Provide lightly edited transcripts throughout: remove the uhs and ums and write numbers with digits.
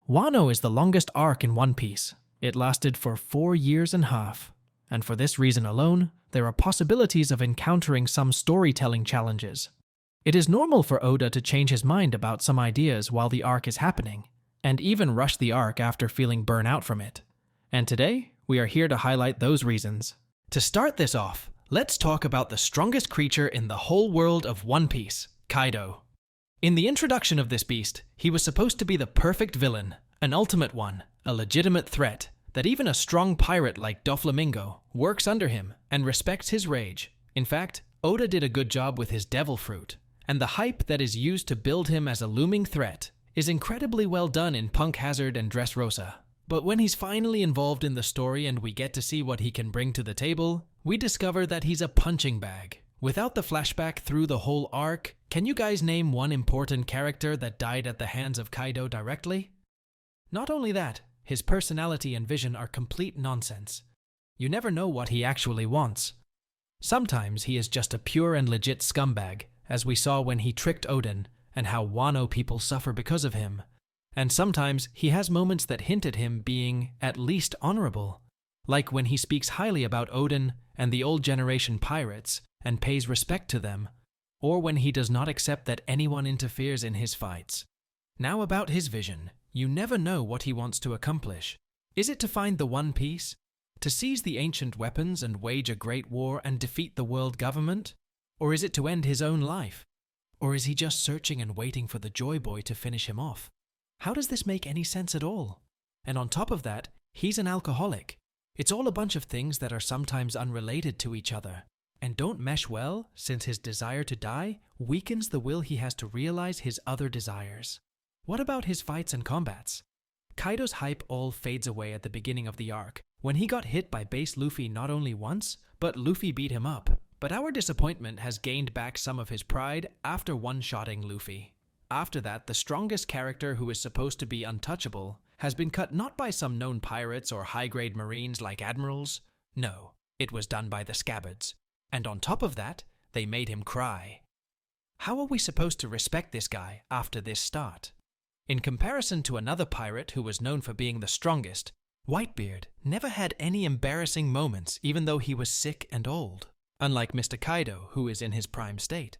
Wano is the longest arc in One Piece. It lasted for 4 years and a half, and for this reason alone, there are possibilities of encountering some storytelling challenges. It is normal for Oda to change his mind about some ideas while the arc is happening, and even rush the arc after feeling burnt out from it. And today, we are here to highlight those reasons. To start this off, let's talk about the strongest creature in the whole world of One Piece, Kaido. In the introduction of this beast, he was supposed to be the perfect villain, an ultimate one, a legitimate threat, that even a strong pirate like Doflamingo works under him and respects his rage. In fact, Oda did a good job with his devil fruit, and the hype that is used to build him as a looming threat is incredibly well done in Punk Hazard and Dressrosa. But when he's finally involved in the story and we get to see what he can bring to the table, we discover that he's a punching bag. Without the flashback through the whole arc, can you guys name one important character that died at the hands of Kaido directly? Not only that, his personality and vision are complete nonsense. You never know what he actually wants. Sometimes he is just a pure and legit scumbag, as we saw when he tricked Odin, and how Wano people suffer because of him. And sometimes he has moments that hint at him being at least honorable, like when he speaks highly about Odin and the old generation pirates and pays respect to them, or when he does not accept that anyone interferes in his fights. Now about his vision, you never know what he wants to accomplish. Is it to find the One Piece? To seize the ancient weapons and wage a great war and defeat the world government? Or is it to end his own life? Or is he just searching and waiting for the Joy Boy to finish him off? How does this make any sense at all? And on top of that, he's an alcoholic. It's all a bunch of things that are sometimes unrelated to each other, and don't mesh well since his desire to die weakens the will he has to realize his other desires. What about his fights and combats? Kaido's hype all fades away at the beginning of the arc, when he got hit by base Luffy not only once, but Luffy beat him up. But our disappointment has gained back some of his pride after one-shotting Luffy. After that, the strongest character who is supposed to be untouchable has been cut not by some known pirates or high-grade marines like admirals. No, it was done by the scabbards. And on top of that, they made him cry. How are we supposed to respect this guy after this start? In comparison to another pirate who was known for being the strongest, Whitebeard never had any embarrassing moments even though he was sick and old, unlike Mr. Kaido who is in his prime state.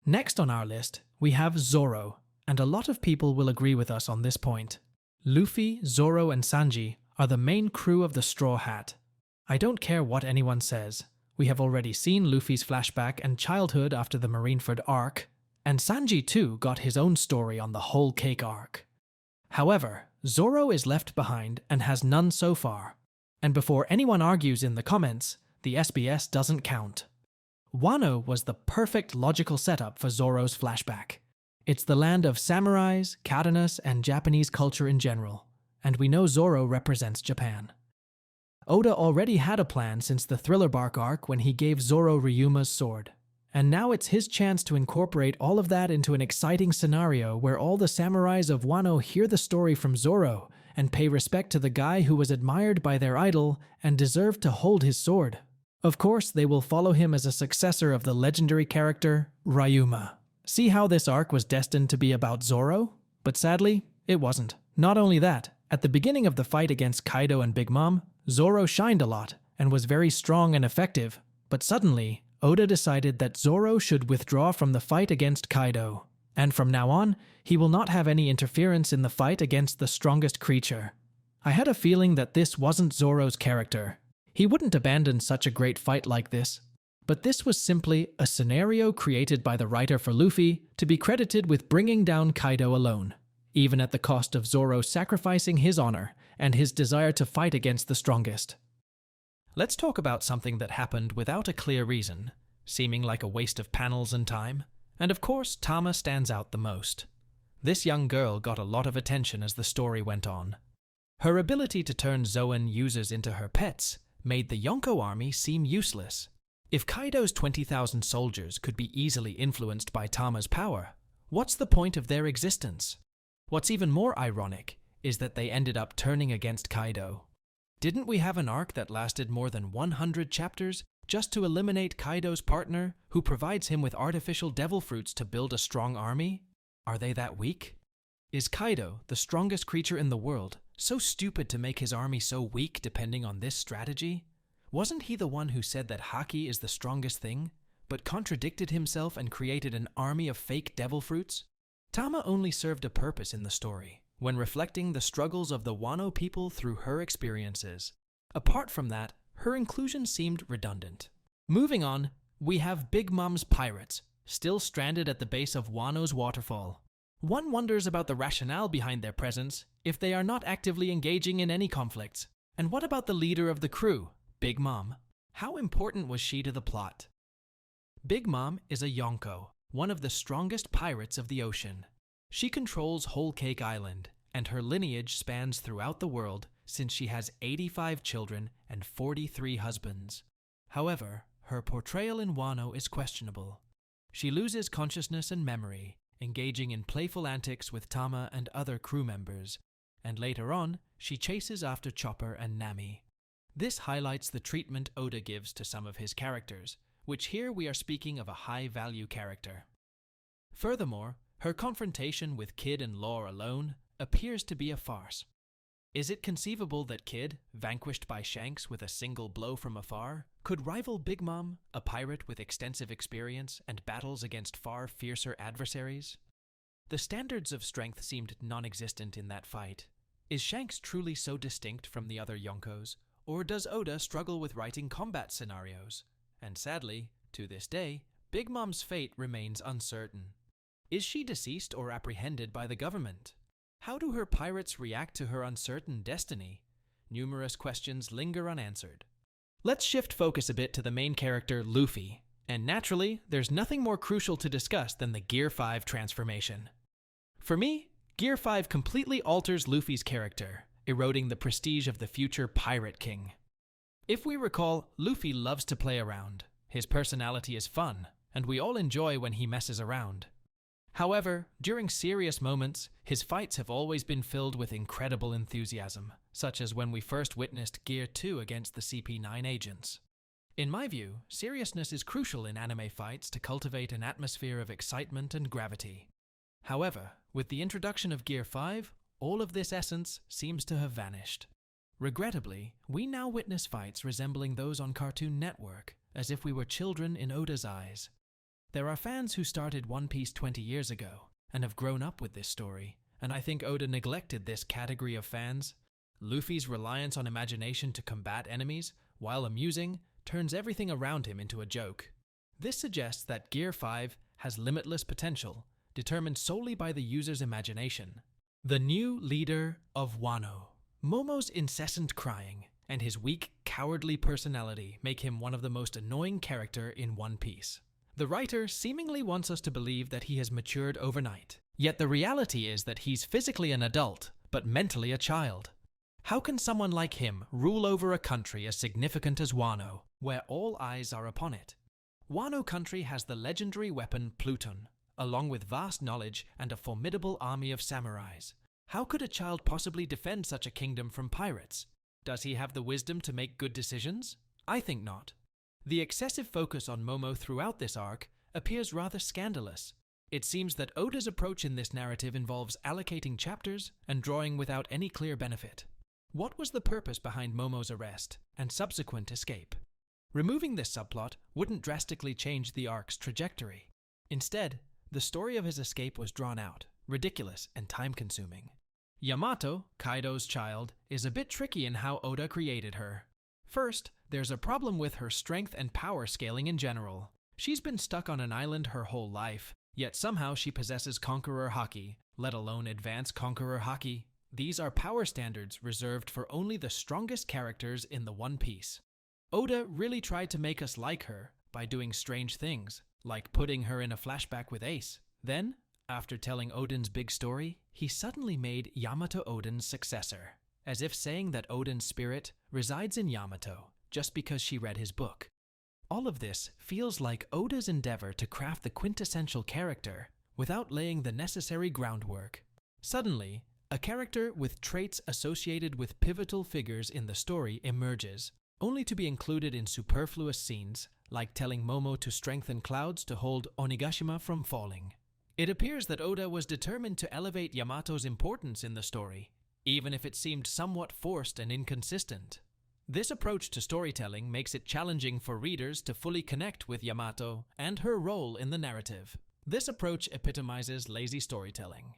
Next on our list, we have Zoro, and a lot of people will agree with us on this point. Luffy, Zoro, and Sanji are the main crew of the Straw Hat. I don't care what anyone says. We have already seen Luffy's flashback and childhood after the Marineford arc, and Sanji too got his own story on the Whole Cake arc. However, Zoro is left behind and has none so far, and before anyone argues in the comments, the SBS doesn't count. Wano was the perfect logical setup for Zoro's flashback. It's the land of samurais, katanas, and Japanese culture in general, and we know Zoro represents Japan. Oda already had a plan since the Thriller Bark arc when he gave Zoro Ryuma's sword, and now it's his chance to incorporate all of that into an exciting scenario where all the samurais of Wano hear the story from Zoro and pay respect to the guy who was admired by their idol and deserved to hold his sword. Of course, they will follow him as a successor of the legendary character, Ryuma. See how this arc was destined to be about Zoro? But sadly, it wasn't. Not only that, at the beginning of the fight against Kaido and Big Mom, Zoro shined a lot and was very strong and effective, but suddenly, Oda decided that Zoro should withdraw from the fight against Kaido, and from now on, he will not have any interference in the fight against the strongest creature. I had a feeling that this wasn't Zoro's character. He wouldn't abandon such a great fight like this, but this was simply a scenario created by the writer for Luffy to be credited with bringing down Kaido alone, even at the cost of Zoro sacrificing his honor and his desire to fight against the strongest. Let's talk about something that happened without a clear reason, seeming like a waste of panels and time, and of course Tama stands out the most. This young girl got a lot of attention as the story went on. Her ability to turn Zoan users into her pets made the Yonko army seem useless. If Kaido's 20,000 soldiers could be easily influenced by Tama's power, what's the point of their existence? What's even more ironic is that they ended up turning against Kaido. Didn't we have an arc that lasted more than 100 chapters just to eliminate Kaido's partner, who provides him with artificial devil fruits to build a strong army? Are they that weak? Is Kaido, the strongest creature in the world, so stupid to make his army so weak depending on this strategy? Wasn't he the one who said that Haki is the strongest thing, but contradicted himself and created an army of fake devil fruits? Tama only served a purpose in the story, when reflecting the struggles of the Wano people through her experiences. Apart from that, her inclusion seemed redundant. Moving on, we have Big Mom's pirates, still stranded at the base of Wano's waterfall. One wonders about the rationale behind their presence if they are not actively engaging in any conflicts. And what about the leader of the crew, Big Mom? How important was she to the plot? Big Mom is a Yonko, one of the strongest pirates of the ocean. She controls Whole Cake Island, and her lineage spans throughout the world since she has 85 children and 43 husbands. However, her portrayal in Wano is questionable. She loses consciousness and memory, engaging in playful antics with Tama and other crew members, and later on, she chases after Chopper and Nami. This highlights the treatment Oda gives to some of his characters, which here we are speaking of a high-value character. Furthermore, her confrontation with Kid and Law alone appears to be a farce. Is it conceivable that Kid, vanquished by Shanks with a single blow from afar, could rival Big Mom, a pirate with extensive experience and battles against far fiercer adversaries? The standards of strength seemed non-existent in that fight. Is Shanks truly so distinct from the other Yonkos, or does Oda struggle with writing combat scenarios? And sadly, to this day, Big Mom's fate remains uncertain. Is she deceased or apprehended by the government? How do her pirates react to her uncertain destiny? Numerous questions linger unanswered. Let's shift focus a bit to the main character, Luffy. And naturally, there's nothing more crucial to discuss than the Gear 5 transformation. For me, Gear 5 completely alters Luffy's character, eroding the prestige of the future Pirate King. If we recall, Luffy loves to play around. His personality is fun, and we all enjoy when he messes around. However, during serious moments, his fights have always been filled with incredible enthusiasm, such as when we first witnessed Gear 2 against the CP9 agents. In my view, seriousness is crucial in anime fights to cultivate an atmosphere of excitement and gravity. However, with the introduction of Gear 5, all of this essence seems to have vanished. Regrettably, we now witness fights resembling those on Cartoon Network, as if we were children in Oda's eyes. There are fans who started One Piece 20 years ago, and have grown up with this story, and I think Oda neglected this category of fans. Luffy's reliance on imagination to combat enemies, while amusing, turns everything around him into a joke. This suggests that Gear 5 has limitless potential, determined solely by the user's imagination. The new leader of Wano. Momo's incessant crying and his weak, cowardly personality make him one of the most annoying characters in One Piece. The writer seemingly wants us to believe that he has matured overnight, yet the reality is that he's physically an adult, but mentally a child. How can someone like him rule over a country as significant as Wano, where all eyes are upon it? Wano country has the legendary weapon Pluton, along with vast knowledge and a formidable army of samurais. How could a child possibly defend such a kingdom from pirates? Does he have the wisdom to make good decisions? I think not. The excessive focus on Momo throughout this arc appears rather scandalous. It seems that Oda's approach in this narrative involves allocating chapters and drawing without any clear benefit. What was the purpose behind Momo's arrest and subsequent escape? Removing this subplot wouldn't drastically change the arc's trajectory. Instead, the story of his escape was drawn out, ridiculous, and time-consuming. Yamato, Kaido's child, is a bit tricky in how Oda created her. First, there's a problem with her strength and power scaling in general. She's been stuck on an island her whole life, yet somehow she possesses Conqueror Haki, let alone Advanced Conqueror Haki. These are power standards reserved for only the strongest characters in the One Piece. Oda really tried to make us like her by doing strange things, like putting her in a flashback with Ace. Then, after telling Odin's big story, he suddenly made Yamato Odin's successor, as if saying that Odin's spirit resides in Yamato just because she read his book. All of this feels like Oda's endeavor to craft the quintessential character without laying the necessary groundwork. Suddenly, a character with traits associated with pivotal figures in the story emerges, only to be included in superfluous scenes, like telling Momo to strengthen clouds to hold Onigashima from falling. It appears that Oda was determined to elevate Yamato's importance in the story, even if it seemed somewhat forced and inconsistent. This approach to storytelling makes it challenging for readers to fully connect with Yamato and her role in the narrative. This approach epitomizes lazy storytelling.